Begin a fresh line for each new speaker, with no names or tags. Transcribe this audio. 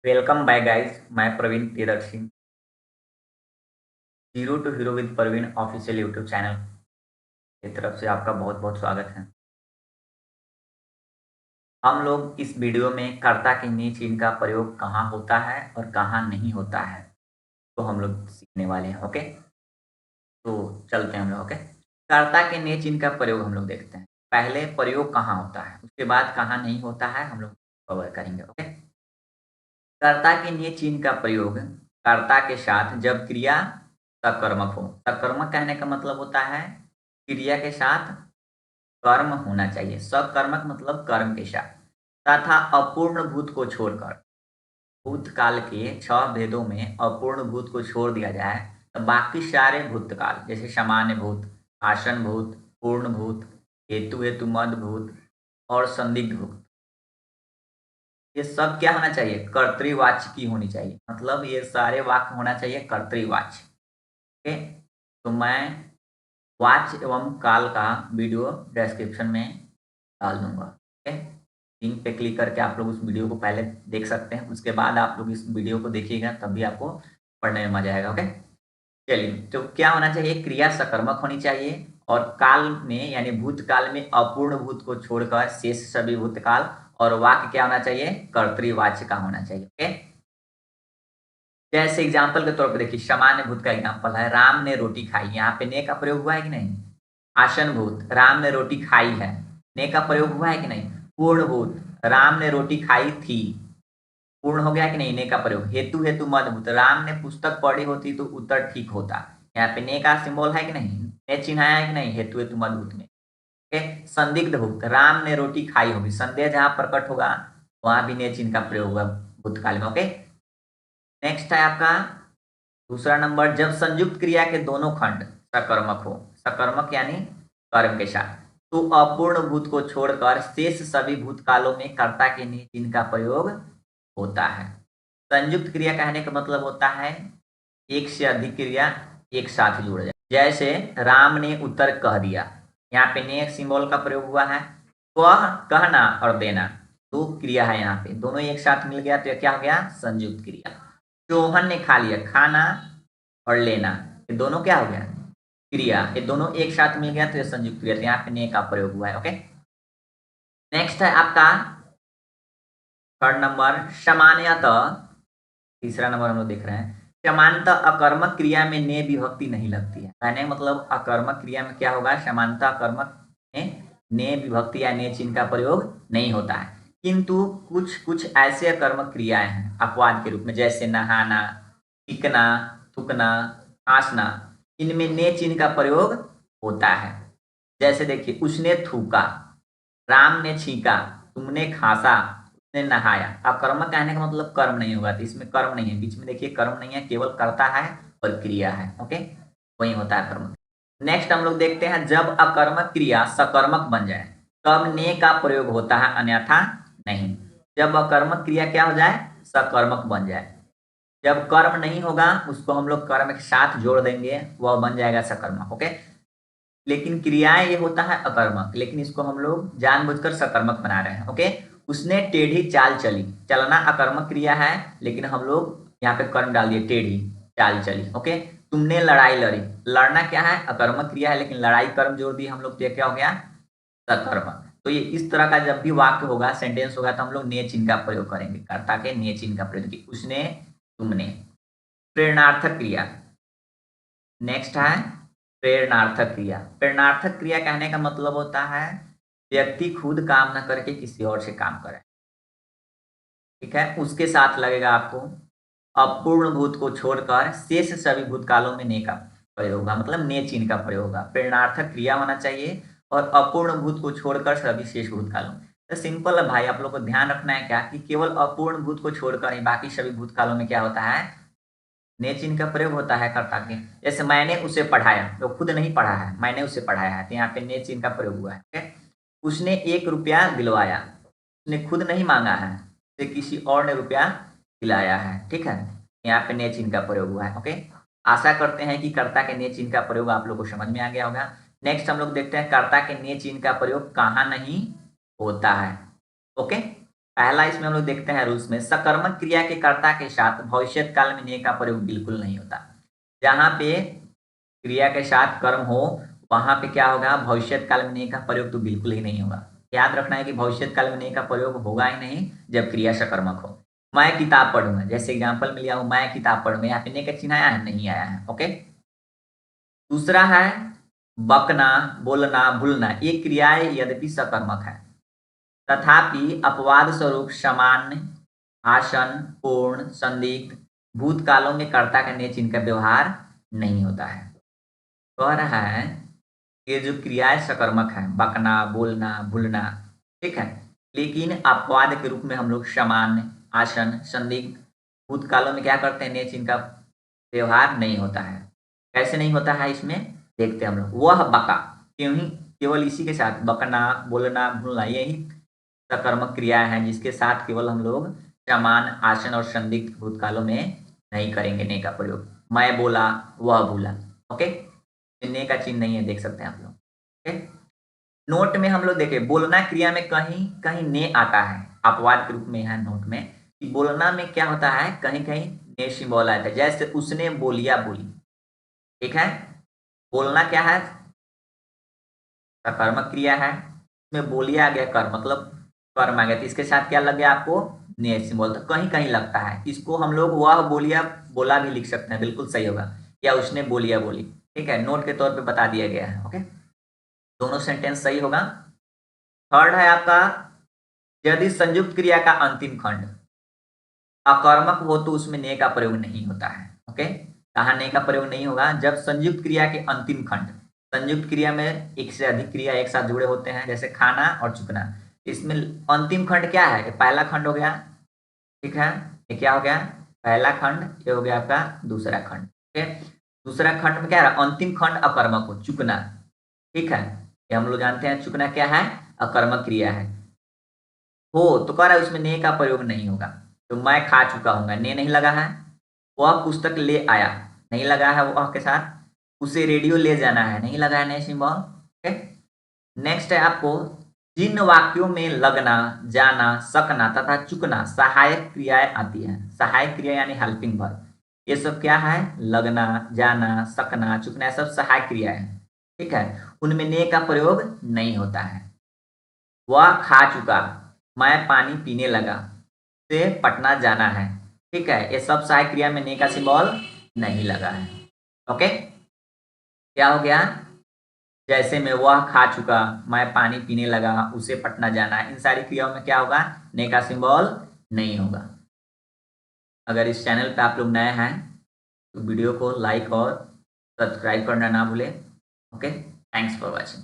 Welcome back guys. मैं Praveen Priyadarshi, zero to hero with Praveen official YouTube channel की तरफ से आपका बहुत बहुत स्वागत है। हम लोग इस वीडियो में कर्ता के निज चिन्ह का प्रयोग कहाँ होता है और कहाँ नहीं होता है, तो हम लोग सीखने वाले हैं। ओके, तो चलते हैं हम लोग। ओके, कर्ता के निज चिन्ह का प्रयोग हम लोग देखते हैं। पहले प्रयोग कहाँ होता है, उसके बाद कहाँ नहीं होता है, हम लोग कवर करेंगे। ओके, कर्ता के निज चिन्ह का प्रयोग कर्ता के साथ जब क्रिया सकर्मक हो। सकर्मक कहने का मतलब होता है क्रिया के साथ कर्म होना चाहिए। सकर्मक मतलब कर्म के साथ, तथा अपूर्ण भूत को छोड़कर। भूतकाल के 6 भेदों में अपूर्ण भूत को छोड़ दिया जाए तो बाकी सारे भूतकाल जैसे सामान्य भूत, आसन भूत, पूर्ण भूत, हेतु हेतु मद भूत और संदिग्ध भूत, ये सब क्या होना चाहिए? कर्तृवाच्य की होनी चाहिए। मतलब ये सारे वाक्य होना चाहिए कर्तृवाच्य। ओके, तो मैं वाच्य एवं काल का वीडियो डिस्क्रिप्शन में डाल दूंगा। ओके, लिंक पे क्लिक करके आप लोग उस वीडियो को पहले देख सकते हैं, उसके बाद आप लोग इस वीडियो को देखिएगा, तब भी आपको पढ़ने में मजा आएगा। ओके, चलिए, तो क्या होना चाहिए? क्रिया सकर्मक होनी चाहिए और काल में यानी भूतकाल में अपूर्ण भूत को छोड़कर शेष सभी भूतकाल, और वाक्य क्या होना चाहिए? कर्तृवाच्य का होना चाहिए। ओके, जैसे एग्जाम्पल के तौर पर देखिए, सामान्य भूत का एग्जाम्पल है राम ने रोटी खाई। यहाँ पे ने का प्रयोग हुआ है कि नहीं? आसन भूत, राम ने रोटी खाई है, ने का प्रयोग हुआ है कि नहीं? पूर्ण भूत, राम ने रोटी खाई थी, पूर्ण हो गया कि नहीं? ने का प्रयोग। हेतु हेतु मद भूत, राम ने पुस्तक पढ़ी होती तो उत्तर ठीक होता। यहाँ पे ने का सिंबल है कि नहीं? ने चिन्हाया है कि नहीं? हेतु हेतु मद भूत में। ओके, संदिग्ध भूत, राम ने रोटी खाई होगी, संदेह जहां प्रकट होगा वहां भी ने चिन्ह का प्रयोग होगा भूतकाल में। ओके, नेक्स्ट है आपका दूसरा नंबर, जब संयुक्त क्रिया के दोनों खंड सकर्मक हो। सकर्मक यानी कर्म के साथ, तो अपूर्ण भूत को छोड़कर शेष सभी भूतकालों में कर्ता के निज चिन्ह का प्रयोग होता है। संयुक्त क्रिया कहने का मतलब होता है एक से अधिक क्रिया एक साथ जुड़ जाए। जैसे राम ने उत्तर कह दिया, यहाँ पे ने सिंबल का प्रयोग हुआ है। कह, कहना और देना दो क्रिया है, यहाँ पे दोनों एक साथ मिल गया तो यह क्या हो गया? संयुक्त क्रिया। चौहन ने खा लिया, खाना और लेना, ये दोनों क्या हो गया? क्रिया। ये दोनों एक साथ मिल गया तो ये संयुक्त क्रिया। तो यहाँ पे ने का प्रयोग हुआ है। ओके, नेक्स्ट है आपका थर्ड नंबर, सामान्यतः। तीसरा नंबर हम लोग देख रहे हैं, सामान्यतः अकर्मक क्रिया में ने विभक्ति नहीं लगती है। कहने का मतलब अकर्मक क्रिया में क्या होगा? सामान्यतः अकर्मक में ने विभक्ति या ने चिन्ह का प्रयोग नहीं होता है। किंतु कुछ कुछ ऐसे अकर्मक क्रियाएं हैं अपवाद के रूप में, जैसे नहाना, टिकना, थूकना, खांसना, इनमें ने चिन्ह का प्रयोग होता है। जैसे देखिए, उसने थूका, राम ने छींका, तुमने खांसा, उसने नहाया। अब कर्म कहने का मतलब कर्म नहीं होगा, तो इसमें कर्म नहीं है, बीच में देखिए कर्म नहीं है, केवल कर्ता है और क्रिया है। ओके, वही होता है कर्म। नेक्स्ट हम लोग देखते हैं, जब अकर्मक क्रिया सकर्मक बन जाए तब ने का प्रयोग होता है, अन्यथा नहीं। जब अकर्मक क्रिया क्या हो जाए? सकर्मक बन जाए। जब कर्म नहीं होगा उसको हम लोग कर्म के साथ जोड़ देंगे, वह बन जाएगा सकर्मक। ओके, लेकिन क्रियाएं ये होता है अकर्मक, लेकिन इसको हम लोग जानबूझकर सकर्मक बना रहे हैं। ओके, उसने टेढ़ी चाल चली, चलना अकर्मक क्रिया है, लेकिन हम लोग यहाँ पे कर्म डाल दिए, टेढ़ी चाल चली। ओके, तुमने लड़ाई लड़ी, लड़ना क्या है? अकर्मक क्रिया है, लेकिन लड़ाई कर्म जोड़ दिए हम लोग, तो ये क्या हो गया? सकर्मक। तो ये इस तरह का जब भी वाक्य होगा, सेंटेंस होगा, तो हम लोग ने चिन्ह का प्रयोग करेंगे, कर्ता के ने चिन्ह का प्रयोग। उसने, तुमने। प्रेरणार्थक क्रिया नेक्स्ट है, प्रेरणार्थक क्रिया। प्रेरणार्थक क्रिया कहने का मतलब होता है व्यक्ति खुद काम न करके किसी और से काम करे। ठीक है, उसके साथ लगेगा आपको अपूर्ण भूत को छोड़कर शेष सभी भूतकालों में ने का प्रयोग होगा, मतलब ने चिन्ह का प्रयोग होगा। प्रेरणार्थक क्रिया होना चाहिए और अपूर्ण भूत को छोड़कर सभी शेष भूतकालों। तो सिंपल है भाई, आप लोग को ध्यान रखना है क्या कि केवल अपूर्ण भूत को छोड़कर ही बाकी सभी भूतकालों में क्या होता है? ने चिन्ह का प्रयोग होता है कर्ता के। जैसे मैंने उसे पढ़ाया, वो खुद नहीं पढ़ा है, मैंने उसे पढ़ाया है, तो यहाँ पे ने चिन्ह का प्रयोग हुआ है। ओके, उसने 1 रुपया दिलवाया, उसने खुद नहीं मांगा है, उसे किसी और ने रुपया दिलाया है। ठीक है, यहाँ पे ने चिन्ह का प्रयोग हुआ है। ओके, आशा करते हैं कि कर्ता के ने चिन्ह का प्रयोग आप लोग को समझ में आ गया होगा। नेक्स्ट हम लोग देखते हैं कर्ता के ने चिन्ह का प्रयोग कहाँ नहीं होता है। ओके, पहला इसमें हम लोग देखते हैं रूल्स में, सकर्मक क्रिया के कर्ता के साथ भविष्यत काल में ने का प्रयोग बिल्कुल नहीं होता। जहां पे क्रिया के साथ कर्म हो वहां पे क्या होगा, भविष्यत काल में ने का प्रयोग तो बिल्कुल ही नहीं होगा। याद रखना है कि भविष्यत काल में ने का प्रयोग होगा ही नहीं जब क्रिया सकर्मक हो। मैं किताब पढ़ूंगा, जैसे एग्जाम्पल में लिया हूं, मैं किताब पढ़ूंगा, यहाँ पे ने का चिन्ह आया है, नहीं आया है। ओके, दूसरा है बकना, बोलना, भूलना, ये क्रियाएं यद्यपि सकर्मक है तथापि अपवाद स्वरूप सामान्य, आसन, पूर्ण, संदिग्ध, भूतकालों में कर्ता का ने चिन्ह का व्यवहार नहीं होता है। कह रहा है ये जो क्रियाएं सकर्मक है, बकना, बोलना, भूलना, ठीक है, लेकिन अपवाद के रूप में हम लोग सामान्य, आसन, संदिग्ध, भूतकालों में क्या करते हैं, ने चिन्ह का व्यवहार नहीं होता है। कैसे नहीं होता है इसमें देखते हैं हम लोग। वह बका, क्यों ही केवल इसी के साथ बकना, बोलना, भूलना, यही सकर्मक क्रिया है जिसके साथ केवल हम लोग समान, आसन और संदिग्ध भूतकालों में नहीं करेंगे ने का प्रयोग। मैं बोला, वह भूला। ओके, ने का चिन्ह नहीं है, देख सकते हैं आप लोग। ओके, नोट में हम लोग देखें, बोलना क्रिया में कहीं कहीं ने आता है, अपवाद के रूप में है नोट में कि बोलना में क्या होता है, कहीं कहीं ने सिंबल आता है, जैसे उसने बोलिया बोली। ठीक है, बोलना क्या है, सकर्मक क्रिया है, इसमें बोलिया आ गया कर्म, मतलब कर्म आ गया, तो इसके साथ क्या लग गया आपको, ने सिंबल। तो कहीं कहीं लगता है, इसको हम लोग वह बोलिया बोला भी लिख सकते हैं, बिल्कुल सही होगा, या उसने बोलिया बोली। ठीक है, नोट के तौर पे बता दिया गया है। ओके, दोनों सेंटेंस सही होगा। थर्ड है आपका, यदि संयुक्त क्रिया का अंतिम खंड अकर्मक हो तो उसमें ने का प्रयोग नहीं होता है। ओके, कहा ने का प्रयोग नहीं होगा, जब संयुक्त क्रिया के अंतिम खंड, संयुक्त क्रिया में एक से अधिक क्रिया एक साथ जुड़े होते हैं, जैसे खाना और चुकना, इसमें अंतिम खंड क्या है, ये पहला खंड हो गया। ठीक है, ये क्या हो गया, पहला खंड, ये हो गया आपका दूसरा खंड। ठीक है, दूसरा खंड में क्या है, अंतिम खंड अकर्मक हो, चुकना। ठीक है, ये हम लोग जानते हैं चुकना क्या है, अकर्मक क्रिया है। हो तो कह रहा है उसमें ने का प्रयोग नहीं होगा, तो मैं खा चुका हूँ, ने नहीं लगा है। वह पुस्तक ले आया, नहीं लगा है वह के साथ। उसे रेडियो ले जाना है, नहीं लगा है ने सिंबल। ओके, नेक्स्ट है आपको, जिन वाक्यों में लगना, जाना, सकना तथा चुकना सहायक क्रियाएं आती हैं, सहायक क्रिया यानी हेल्पिंग वर्ब, ये सब क्या है, लगना, जाना, सकना, चुकना, ये सब सहायक क्रियाएं हैं। ठीक है, उनमें ने का प्रयोग नहीं होता है। वह खा चुका, मैं पानी पीने लगा, से पटना जाना है। ठीक है, ये सब सहायक क्रिया में ने का सिंबल नहीं लगा है। ओके, क्या हो गया, जैसे मैं वह खा चुका, मैं पानी पीने लगा, उसे पटना जाना, इन सारी क्रियाओं में क्या होगा, ने का सिंबल नहीं होगा। अगर इस चैनल पे आप लोग नए हैं तो वीडियो को लाइक और सब्सक्राइब करना ना भूलें। Okay, thanks for watching.